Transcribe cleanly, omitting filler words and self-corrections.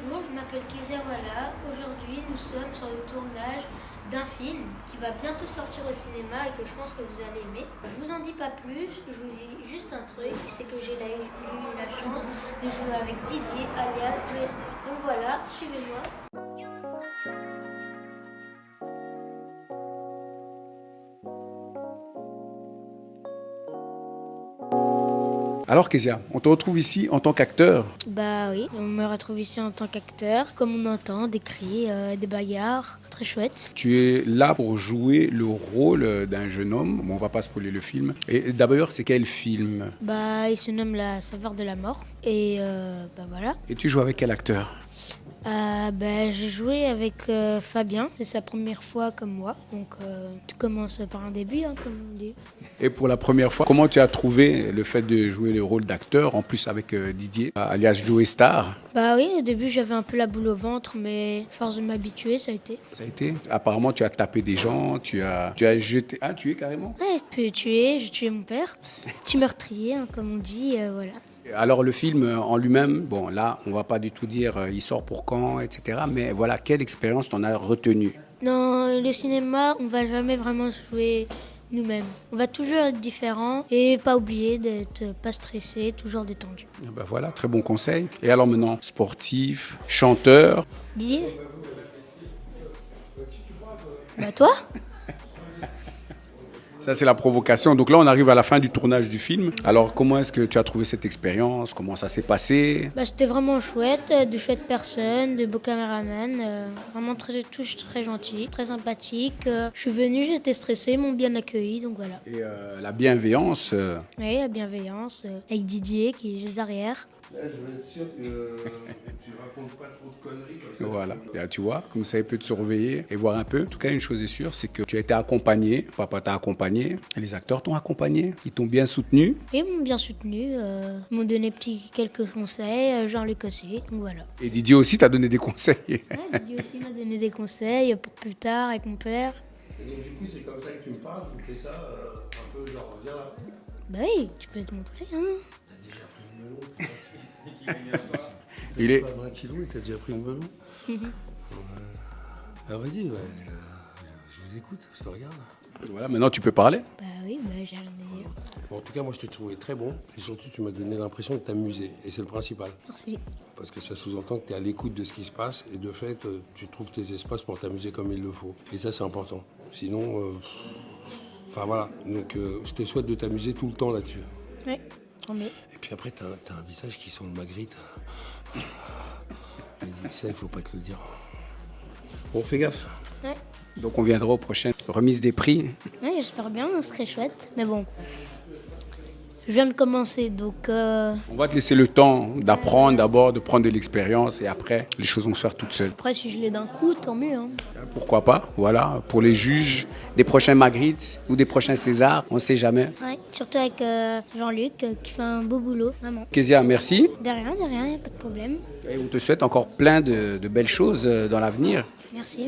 Bonjour, je m'appelle Kezia Walla. Aujourd'hui, nous sommes sur le tournage d'un film qui va bientôt sortir au cinéma et que je pense que vous allez aimer. Je vous en dis pas plus, je vous dis juste un truc, c'est que j'ai eu la chance de jouer avec Didier alias Joe Star. Donc voilà, suivez-moi. Alors Kezia, on te retrouve ici en tant qu'acteur. Bah oui, on me retrouve ici en tant qu'acteur, comme on entend, des cris, des bagarres, très chouette. Tu es là pour jouer le rôle d'un jeune homme. Bon, on va pas spoiler le film. Et d'ailleurs, c'est quel film? Bah il se nomme La Saveur de la Mort et bah voilà. Et tu joues avec quel acteur? J'ai joué avec Fabien, c'est sa première fois comme moi, donc tout commence par un début, hein, comme on dit. Et pour la première fois, comment tu as trouvé le fait de jouer le rôle d'acteur, en plus avec Didier, alias Joe Star? Bah oui, au début j'avais un peu la boule au ventre, mais à force de m'habituer, ça a été. Ça a été? Apparemment, tu as tapé des gens, tu as jeté... Ah, tué carrément? Ouais, j'ai tué mon père, petit meurtrier, hein, comme on dit, voilà. Alors le film en lui-même, bon là, on va pas du tout dire il sort pour quand, etc. Mais voilà, quelle expérience t'en as retenu? Dans le cinéma, on va jamais vraiment jouer nous-mêmes. On va toujours être différent et pas oublier d'être pas stressé, toujours détendu. Ben voilà, très bon conseil. Et alors maintenant, sportif, chanteur. Didier? Bah toi? Ça, c'est la provocation. Donc là, on arrive à la fin du tournage du film. Alors, comment est-ce que tu as trouvé cette expérience? Comment ça s'est passé? Bah, c'était vraiment chouette, de chouettes personnes, de beaux caméramans, vraiment tous très gentils, très sympathiques. Je suis venue, j'étais stressée, ils m'ont bien accueilli, donc voilà. Et la bienveillance. Oui, la bienveillance, avec Didier qui est juste derrière. Là, je veux être sûr que tu racontes pas trop de conneries comme ça. Voilà, et tu vois, comme ça, il peut te surveiller et voir un peu. En tout cas, une chose est sûre, c'est que tu as été accompagné. Papa t'a accompagné, les acteurs t'ont accompagné, ils t'ont bien soutenu. Ils m'ont bien soutenu, ils m'ont donné quelques conseils, Jean-Luc aussi, donc voilà. Et Didier aussi t'a donné des conseils. Ouais, Didier aussi m'a donné des conseils pour plus tard avec mon père. Et donc, du coup, c'est comme ça que tu me parles, tu me fais ça un peu genre, viens là. Bah oui, tu peux te montrer, hein. T'as déjà pris une melon. Il est... Pas 20 kilos et t'as déjà pris une melon. Ah, vas-y, ouais, je vous écoute, je te regarde. Voilà, maintenant tu peux parler. Bah oui, j'ai rien à dire. Bon, en tout cas, moi, je t'ai trouvé très bon. Et surtout, tu m'as donné l'impression de t'amuser. Et c'est le principal. Merci. Parce que ça sous-entend que tu es à l'écoute de ce qui se passe. Et de fait, tu trouves tes espaces pour t'amuser comme il le faut. Et ça, c'est important. Sinon, enfin voilà. Donc, je te souhaite de t'amuser tout le temps là-dessus. Ouais, tant mieux. Et puis après, t'as un visage qui sent le Magritte. Et ça, il faut pas te le dire. Bon, fais gaffe. Ouais. Donc on viendra aux prochaines remises des prix. Ouais, j'espère bien, ce serait chouette. Mais bon, je viens de commencer, donc... On va te laisser le temps d'apprendre d'abord, de prendre de l'expérience et après, les choses vont se faire toutes seules. Après, si je l'ai d'un coup, tant mieux. Hein. Pourquoi pas, voilà, pour les juges des prochains Magritte ou des prochains César, on ne sait jamais. Ouais, surtout avec Jean-Luc, qui fait un beau boulot, vraiment. Kezia, merci. De rien, y a pas de problème. Et on te souhaite encore plein de belles choses dans l'avenir. Merci.